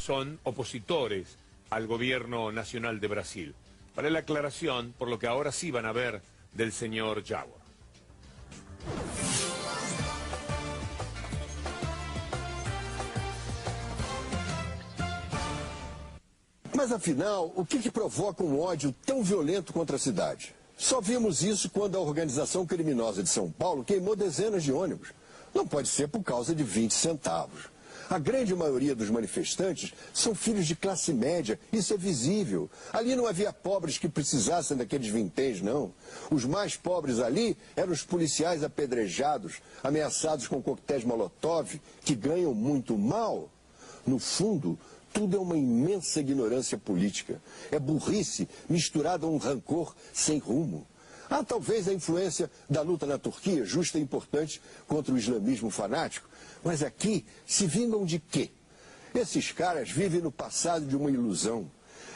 son opositores al gobierno nacional de Brasil. Para la aclaración, por lo que ahora sí van a ver del señor Jawor. Mas afinal, o que provoca um ódio tão violento contra a cidade? Só vimos isso quando a organização criminosa de São Paulo queimou dezenas de ônibus. Não pode ser por causa de 20 centavos. A grande maioria dos manifestantes são filhos de classe média, isso é visível. Ali não havia pobres que precisassem daqueles vinténs, não. Os mais pobres ali eram os policiais apedrejados, ameaçados com coquetéis Molotov, que ganham muito mal. No fundo, tudo é uma imensa ignorância política. É burrice misturada a um rancor sem rumo. Há talvez a influência da luta na Turquia, justa e importante, contra o islamismo fanático. Mas aqui se vingam de quê? Esses caras vivem no passado de uma ilusão.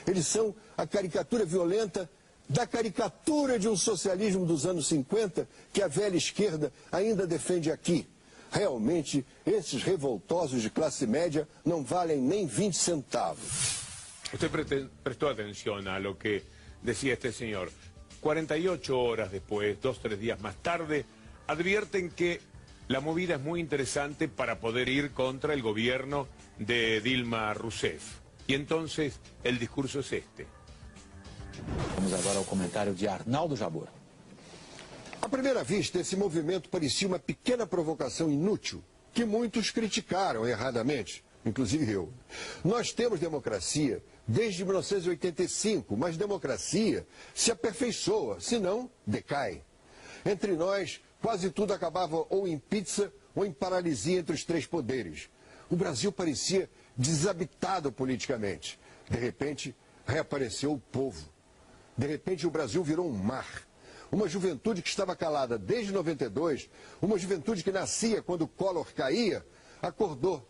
Eles são a caricatura violenta da caricatura de um socialismo dos anos 50 que a velha esquerda ainda defende aqui. Realmente, esses revoltosos de classe média não valem nem 20 centavos. Usted prestó atención a lo que decía este señor. 48 horas después, 2-3 días más tarde, advierten que la movida es muy interesante para poder ir contra el gobierno de Dilma Rousseff. Y entonces el discurso es este. Vamos agora ao comentário de Arnaldo Jabor. À primeira vista, esse movimento parecia uma pequena provocação inútil, que muitos criticaram erradamente, inclusive eu. Nós temos democracia desde 1985, mas democracia se aperfeiçoa, senão decai. Entre nós, quase tudo acabava ou em pizza ou em paralisia entre os três poderes. O Brasil parecia desabitado politicamente. De repente, reapareceu o povo. De repente, o Brasil virou um mar. Uma juventude que estava calada desde 92, uma juventude que nascia quando o Collor caía, acordou.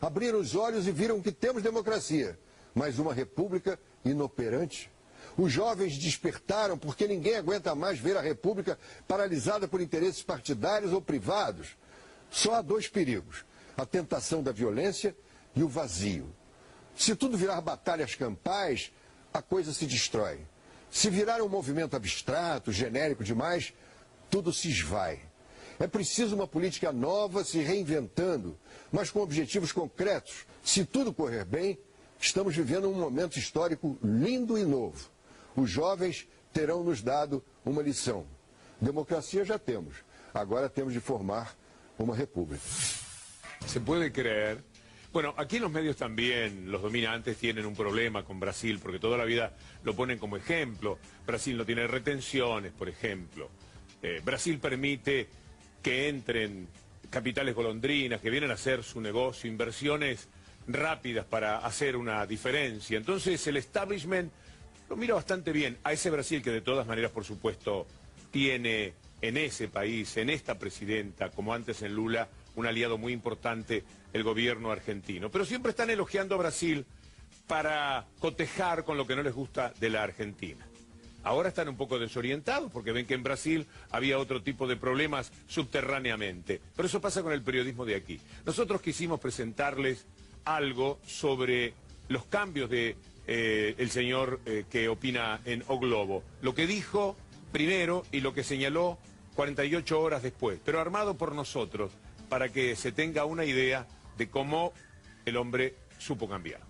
Abriram os olhos e viram que temos democracia, mas uma república inoperante. Os jovens despertaram porque ninguém aguenta mais ver a república paralisada por interesses partidários ou privados. Só há dois perigos, a tentação da violência e o vazio. Se tudo virar batalhas campais, a coisa se destrói. Se virar um movimento abstrato, genérico demais, tudo se esvai. É preciso uma política nova se reinventando, mas com objetivos concretos. Se tudo correr bem, estamos vivendo um momento histórico lindo e novo. Os jovens terão nos dado uma lição. Democracia já temos, agora temos de formar uma república. ¿Se puede creer? Bueno, aquí en los medios también los dominantes tienen un problema con Brasil, porque toda la vida lo ponen como ejemplo. Brasil no tiene retenciones, por ejemplo. Brasil permite que entren capitales golondrinas, que vienen a hacer su negocio, inversiones rápidas para hacer una diferencia. Entonces el establishment lo mira bastante bien a ese Brasil que de todas maneras, por supuesto, tiene en ese país, en esta presidenta, como antes en Lula, un aliado muy importante, el gobierno argentino. Pero siempre están elogiando a Brasil para cotejar con lo que no les gusta de la Argentina. Ahora están un poco desorientados porque ven que en Brasil había otro tipo de problemas subterráneamente. Pero eso pasa con el periodismo de aquí. Nosotros quisimos presentarles algo sobre los cambios de el señor que opina en O Globo. Lo que dijo primero y lo que señaló 48 horas después, pero armado por nosotros, para que se tenga una idea de cómo el hombre supo cambiar.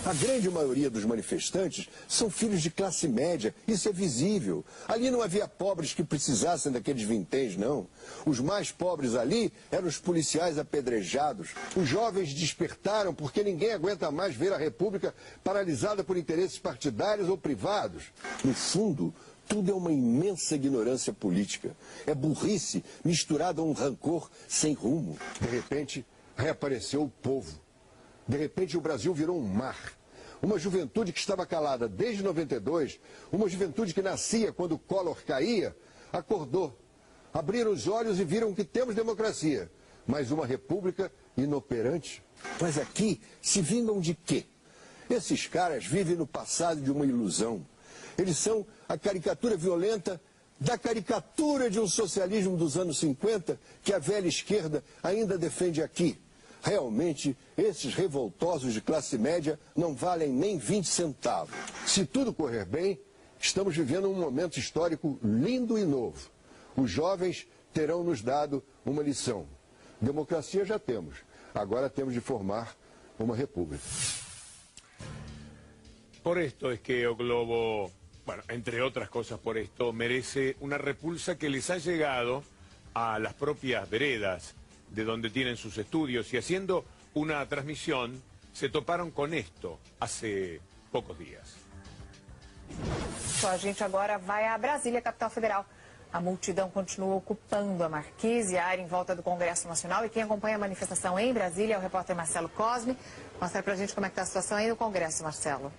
A grande maioria dos manifestantes são filhos de classe média, isso é visível. Ali não havia pobres que precisassem daqueles vinténs, não. Os mais pobres ali eram os policiais apedrejados. Os jovens despertaram porque ninguém aguenta mais ver a república paralisada por interesses partidários ou privados. No fundo, tudo é uma imensa ignorância política. É burrice misturada a um rancor sem rumo. De repente, reapareceu o povo. De repente, o Brasil virou um mar. Uma juventude que estava calada desde 92, uma juventude que nascia quando o Collor caía, acordou. Abriram os olhos e viram que temos democracia, mas uma república inoperante. Mas aqui se vingam de quê? Esses caras vivem no passado de uma ilusão. Eles são a caricatura violenta da caricatura de um socialismo dos anos 50 que a velha esquerda ainda defende aqui. Realmente, esses revoltosos de classe média não valem nem 20 centavos. Se tudo correr bem, estamos vivendo um momento histórico lindo e novo. Os jovens terão nos dado uma lição. Democracia já temos, agora temos de formar uma república. Por esto es que O Globo, bueno, entre otras cosas por esto, merece una repulsa que les ha llegado a las propias veredas de donde tienen sus estudios, y haciendo una transmisión se toparon con esto hace pocos días. A gente agora vai a Brasília, capital federal. A multidão continua ocupando a Marquise, a área em volta do Congresso Nacional, e quem acompanha a manifestação em Brasília é o repórter Marcelo Cosme. Mostra pra gente como é que está a situação aí no Congresso, Marcelo.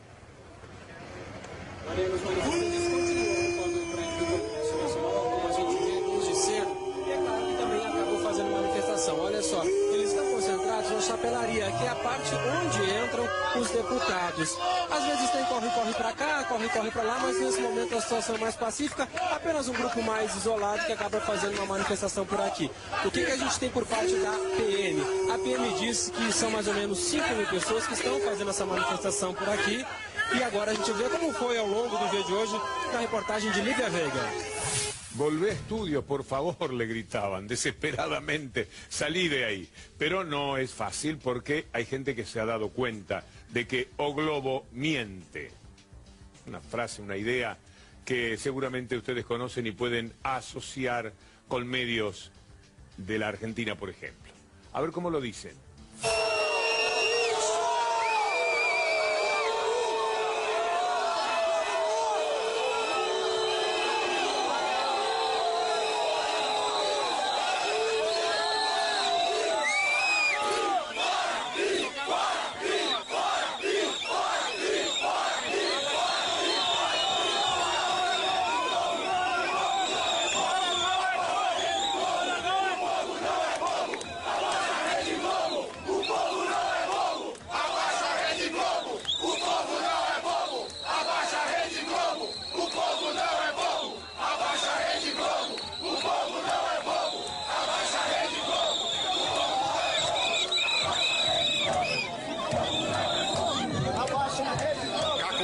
Maria, os manifestantes continuam ocupando o Congresso Nacional, como a gente vê desde cedo, e é claro que também acabou fazendo manifestação. Olha só, eles estão concentrados na chapelaria, que é a parte onde entram os deputados. Às vezes tem corre-corre para cá, corre-corre para lá, mas nesse momento a situação é mais pacífica, apenas um grupo mais isolado que acaba fazendo uma manifestação por aqui. O que a gente tem por parte da PM? A PM diz que são mais ou menos 5.000 pessoas que estão fazendo essa manifestação por aqui. E agora a gente vê como foi ao longo do dia de hoje na reportagem de Lívia Veiga. Volvé a estudios, por favor, le gritaban desesperadamente, salí de ahí. Pero no es fácil porque hay gente que se ha dado cuenta de que O Globo miente. Una frase, una idea que seguramente ustedes conocen y pueden asociar con medios de la Argentina, por ejemplo. A ver cómo lo dicen.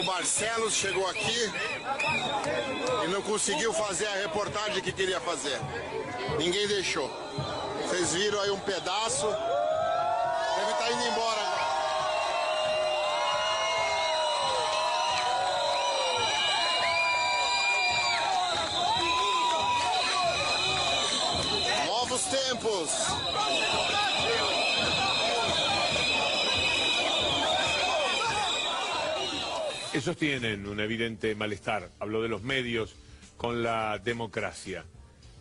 Marcelo chegou aqui e não conseguiu fazer a reportagem que queria fazer. Ninguém deixou. Vocês viram aí um pedaço. Deve estar indo embora agora. Novos tempos. Ellos tienen un evidente malestar, hablo de los medios, con la democracia.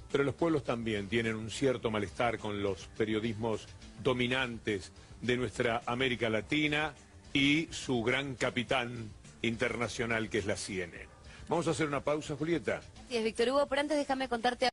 Pero los pueblos también tienen un cierto malestar con los periodismos dominantes de nuestra América Latina y su gran capitán internacional que es la CNN. Vamos a hacer una pausa, Julieta. Sí, es Víctor Hugo, pero antes déjame contarte...